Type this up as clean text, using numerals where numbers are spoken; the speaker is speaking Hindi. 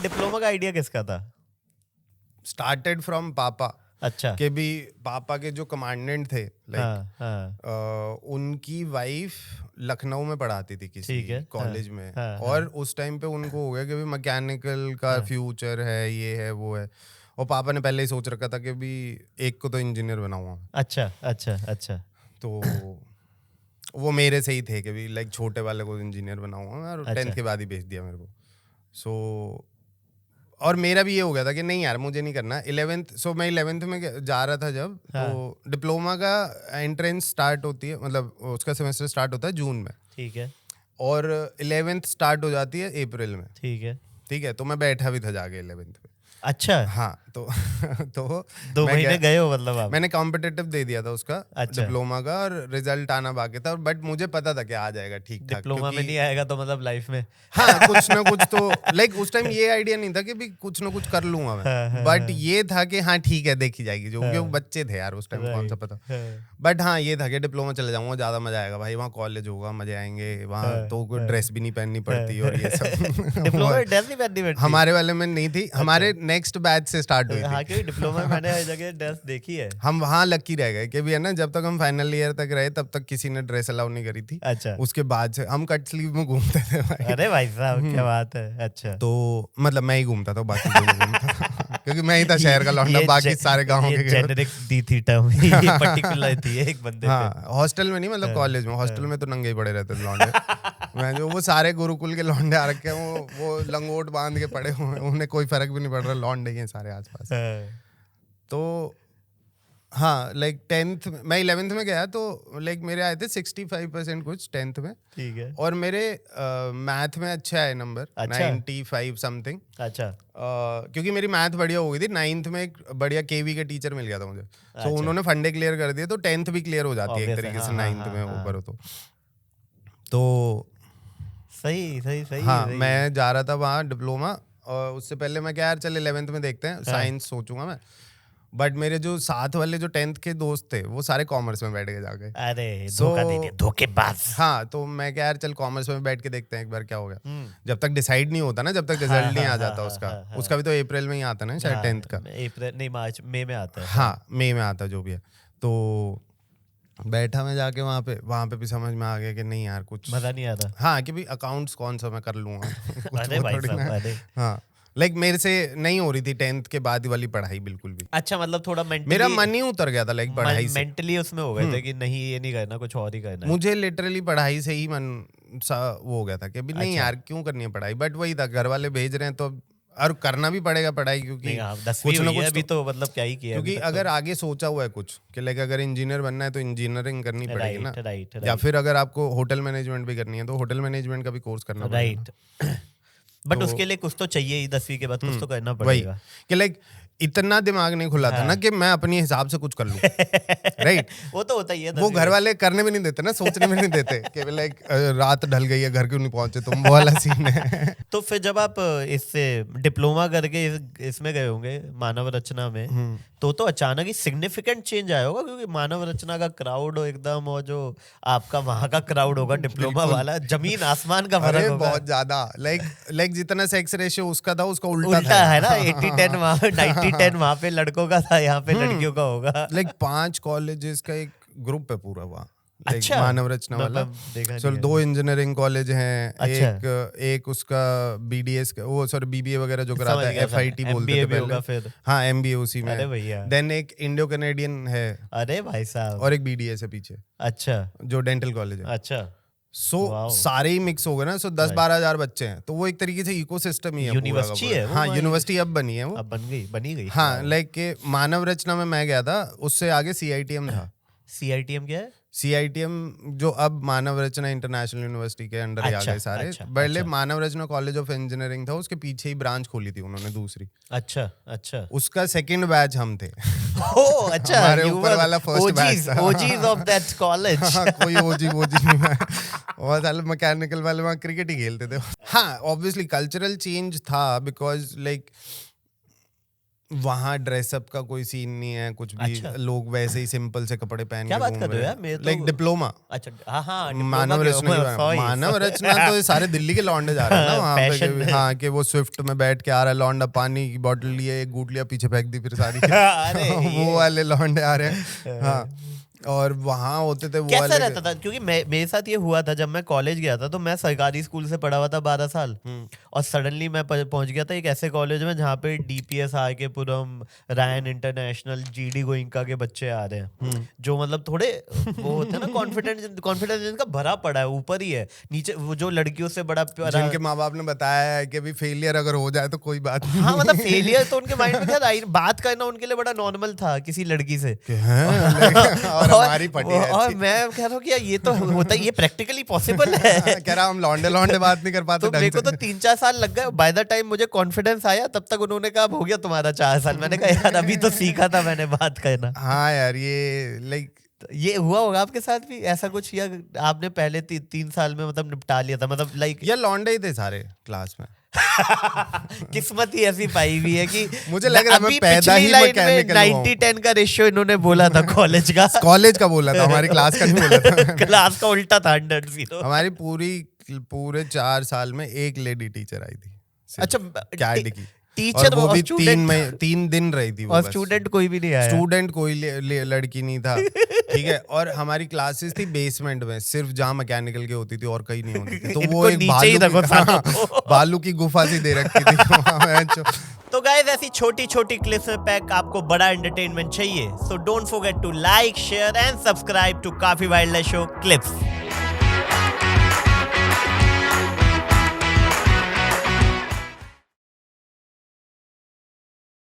डिप्लोमा का आइडिया किसका था? स्टार्टेड फ्रॉम पापा अच्छा। के भी, पापा के जो कमांडेंट थे लाइक हाँ। उनकी वाइफ लखनऊ में पढ़ाती थी ठीक किसी है, कॉलेज में, हाँ, और उस टाइम पे उनको हो गया कि भी मैकेनिकल का फ्यूचर है, ये है वो है, और पापा ने पहले ही सोच रखा था कि भी एक को तो इंजीनियर बनाऊंगा। अच्छा अच्छा अच्छा। तो वो मेरे से ही थे कि भी लाइक छोटे वाले को इंजीनियर बनाऊंगा, और 10th के बाद ही भेज दिया मेरे को। सो और मेरा भी ये हो गया था कि नहीं यार मुझे नहीं करना 11th। सो मैं 11th में जा रहा था जब, तो डिप्लोमा का एंट्रेंस स्टार्ट होती है, मतलब उसका सेमेस्टर स्टार्ट होता है जून में, ठीक है, और 11th स्टार्ट हो जाती है अप्रैल में। ठीक है। ठीक है, तो मैं बैठा भी था जाके 11th में। अच्छा, हाँ तो तो 2 मैं महीने गया, गए हो मतलब आप? मैंने कॉम्पिटिटिव दे दिया था उसका, अच्छा। डिप्लोमा का, और रिजल्ट आना बाकी था, बट मुझे पता था कि आ जाएगा ठीक ठाक, डिप्लोमा में नहीं आएगा तो मतलब लाइफ में हाँ कुछ ना कुछ तो लाइक उस टाइम ये आइडिया नहीं था कि भी कुछ ना कुछ कर लूंगा मैं, बट ये था कि हाँ ठीक है देखी जाएगी, जो क्योंकि वो बच्चे थे यार उस टाइम, कौन सा पता। बट हाँ ये था कि डिप्लोमा चले जाऊंगा, ज्यादा मजा आएगा भाई, वहाँ कॉलेज होगा, मजे आएंगे, वहाँ तो कोई ड्रेस भी नहीं पहननी पड़ती और ये सब। डिप्लोमा में ड्रेस नहीं पहननी पड़ती? हमारे वाले में नहीं थी, हमारे नेक्स्ट बैच से स्टार्ट हुई हाँ, थी। क्योंकि डिप्लोमा में मैंने हर जगह ड्रेस देखी है। हम वहाँ लकी रह गए कि भी है ना, जब तक हम फाइनल ईयर तक रहे तब तक किसी ने ड्रेस अलाउ नहीं करी थी। अच्छा। उसके बाद से हम कट स्लीव में घूमते थे भाई। अरे भाई साहब क्या बात है। अच्छा। तो मतलब मैं ही घूमता था, बाकी कोई नहीं घूमता था क्योंकि मैं ही था शहर का लौंडा, बाकी सारे गाँव के जेनेरिक दी थी टर्म, ये पर्टिकुलर थी एक बंदे पे। हाँ हॉस्टल में नहीं, मतलब कॉलेज में। हॉस्टल में तो नंगे ही पड़े रहते थे लौंडे। मैं जो वो सारे गुरुकुल के लौंडे आ रखे हैं, वो लंगोट बांध के पड़े हुए हैं, उन्हें कोई फर्क भी नहीं पड़ रहा, लौंडे ही हैं सारे आसपास। तो हाँ लाइक 10th मैं 11th में गया, तो लाइक मेरे आए थे 65% कुछ 10th में, ठीक है। और मेरे मैथ में अच्छे आए नंबर, अच्छा। 95 समथिंग। अच्छा। क्योंकि मेरी मैथ बढ़िया हो गई थी, 9th में एक बढ़िया केवी के टीचर मिल गया था मुझे, तो उन्होंने फंडे क्लियर कर दिए, तो 10th भी क्लियर हो जाती है एक तरीके से, 9th में ऊपर हो तो सही सही सही। हाँ मैं जा रहा था वहाँ डिप्लोमा, और उससे पहले मैं क्या यार चल 11th में देखते हैं, साइंस सोचूंगा मैं। बट मेरे जो साथ वाले जो 10th के दोस्त थे वो सारे कॉमर्स में बैठ गए जाके। अरे धोखा दे दिया, धोखेबाज। हाँ तो मैं क्या यार चल कॉमर्स में बैठ के देखते हैं एक बार क्या हो गया, जब तक डिसाइड नहीं होता ना, जब तक रिजल्ट नहीं आ जाता उसका भी तो अप्रैल में ही आता ना शायद 10th का। अप्रैल नहीं, मार्च मई में आता है। हाँ मई में आता जो भी है। तो बैठा मैं जाके वहाँ पे भी समझ में आ गया कि नहीं यार कुछ मजा नहीं आता। हाँ कि भी अकाउंट्स कौन सा मैं कर लूंगा। अरे भाई साहब, अरे हाँ लाइक मेरे से नहीं हो रही थी 10th के बाद वाली पढ़ाई बिल्कुल भी। अच्छा, मतलब थोड़ा मेंटली, मेरा मन ही उतर गया था लाइक पढ़ाई से, मेंटली उसमें हो गए थे कि नहीं ये नहीं करना, कुछ और ही करना है। मुझे लिटरली पढ़ाई से ही मन सा वो हो गया था कि अभी नहीं यार क्यों करनी है पढ़ाई, बट वही था घर वाले भेज रहे हैं तो और करना भी पड़ेगा पढ़ाई, क्योंकि कुछ ना कुछ अभी तो मतलब क्या ही किया, क्योंकि अगर आगे सोचा हुआ है कुछ कि लाइक अगर इंजीनियर बनना है तो इंजीनियरिंग करनी पड़ेगी ना, राइट। या फिर अगर आपको होटल मैनेजमेंट भी करनी है तो होटल मैनेजमेंट का भी कोर्स करना पड़ेगा, राइट। बट उसके लिए कुछ तो चाहिए ही, 10वीं के बाद कुछ तो करना वही पड़ेगा। कि लाइक इतना दिमाग नहीं खुला था ना कि मैं अपने हिसाब से कुछ कर लूं। राइट वो तो होता ही है। वो घर वाले करने भी नहीं देते ना, सोचने भी नहीं देते कि लाइक रात ढल गई है घर क्यों नहीं पहुंचे तुम, वो वाला सीन है। तो फिर जब आप इससे डिप्लोमा करके इसमें गए होंगे मानव रचना में, तो अचानक ही सिग्निफिकेंट चेंज आया होगा, क्योंकि मानव रचना का क्राउड हो एकदम, और जो आपका वहां का क्राउड होगा डिप्लोमा वाला, जमीन आसमान का फर्क होगा। बहुत ज्यादा लाइक जितना सेक्स रेशियो उसका था उसका उल्टा था है ना, 80-10 वहां पे, 90-10 वहां पे लड़कों का था, यहाँ पे लड़कियों का होगा। लाइक 5 कॉलेजेस का एक ग्रुप है पूरा वहाँ। अच्छा, मानव रचना वाला। चलो 2 इंजीनियरिंग कॉलेज हैं। अच्छा। एक उसका बीडीएस वो सॉरी बीबीए वगैरह जो कराता है, एफआईटी बोलते थे पहले। फिर हाँ एमबीए उसी में। अरे भैया। देन एक इंडो कैनेडियन है। अरे भाई साहब। और एक बीडीएस है पीछे। अच्छा। जो डेंटल कॉलेज है। अच्छा। सारे ही मिक्स हो गए ना, 10-12 हजार बच्चे हैं, तो वो एक तरीके से इकोसिस्टम ही है। यूनिवर्सिटी है। हाँ यूनिवर्सिटी अब बनी है वो। अब बनी गई। हाँ लाइक मानव रचना में मैं गया था, उससे आगे सीआईटीएम था। सीआईटीएम क्या है? सीआईटीएम जो अब मानव रचना इंटरनेशनल यूनिवर्सिटी के अंडर आ गए सारे। पहले मानव रचना कॉलेज ऑफ इंजीनियरिंग था, उसके पीछे ही ब्रांच खोली थी उन्होंने दूसरी। अच्छा। उसका सेकंड बैच हम थे। ओह अच्छा, हमारे ऊपर वाला फर्स्ट बैच था। OGs of that college. कोई ओजी नहीं है, वो साले मैकेनिकल वाले वहाँ क्रिकेट ही खेलते थे। हाँ ऑब्वियसली कल्चरल चेंज था, बिकॉज लाइक वहाँ ड्रेसअप का कोई सीन नहीं है कुछ भी। अच्छा। लोग वैसे ही सिंपल से कपड़े पहन क्या के बात घूम कर रहे रहे हो हैं। यार, मेरे तो लाइक डिप्लोमा अच्छा हाँ मानव रचना मानव रचना तो ये सारे दिल्ली के लौंडे जा रहे हैं ना वहाँ पे Fashion कि हाँ कि वो स्विफ्ट में बैठ के आ रहा है लौंडा, पानी की बोतल लिए एक घूट लिया पीछे फेंक दी फिर सारी अरे वो वाले लौंडे आ रहे हैं। हाँ और वहाँ होते थे वो कैसा वाले रहता था, क्योंकि मेरे साथ ये हुआ था जब मैं कॉलेज गया था, तो मैं सरकारी स्कूल से पढ़ा हुआ था 12 साल, और सडनली मैं पहुंच गया था एक ऐसे कॉलेज में जहाँ पे डीपीएस आर के पुरम, रायन इंटरनेशनल, जीडी गोइंका के बच्चे आ रहे हैं, जो मतलब थोड़े वो होते हैं ना कॉन्फिडेंस जिनका भरा पड़ा है, ऊपर ही है, नीचे वो जो लड़कियों से बड़ा प्यारा, जिनके माँ बाप ने बताया है कि भी फेलियर अगर हो जाए तो कोई बात नहीं। हाँ मतलब फेलियर तो उनके माइंड में क्या, बात करना उनके लिए बड़ा नॉर्मल था किसी लड़की से। और हमारी पटी और मैं कह रहा हूँ कि यार ये तो होता है, ये प्रैक्टिकली पॉसिबल है। कह रहा हम लौंडे बात नहीं कर पाते तो मेरे को तो 3-4 साल लग गए, बाय द टाइम मुझे कॉन्फिडेंस आया तब तक उन्होंने कहा हो गया तुम्हारा 4 साल। मैंने कहा यार अभी तो सीखा था मैंने बात करना। हाँ यार ये लाइक ये हुआ होगा आपके साथ भी ऐसा कुछ, या आपने पहले 3 साल में मतलब निपटा लिया था, मतलब लाइक ये लौंडे ही थे सारे क्लास में। किस्मत ही ऐसी पाई हुई है कि मुझे लग रहा है मैं पैदा ही मैकेनिकल हूं। 90-10 का रेशियो इन्होंने बोला था कॉलेज का। कॉलेज का बोला था, हमारी क्लास का नहीं बोला था। क्लास का उल्टा था 100-0। हमारी पूरे 4 साल में एक लेडी टीचर आई थी। अच्छा कैड की टीचर, वो भी 3 दिन रही थी वो। और स्टूडेंट कोई भी नहीं आया। स्टूडेंट कोई लड़की नहीं था, ठीक है। और हमारी क्लासेस थी बेसमेंट में, सिर्फ जहाँ मैकेनिकल की होती थी और कहीं नहीं होती थी। तो वो एक बालू की गुफा सी दे रखी थी। तो गाइस ऐसी छोटी छोटी क्लिप्स में पैक आपको बड़ा एंटरटेनमेंट चाहिए, so don't forget to like, share and subscribe to काफी वाइल्ड लाइफ शो क्लिप्स।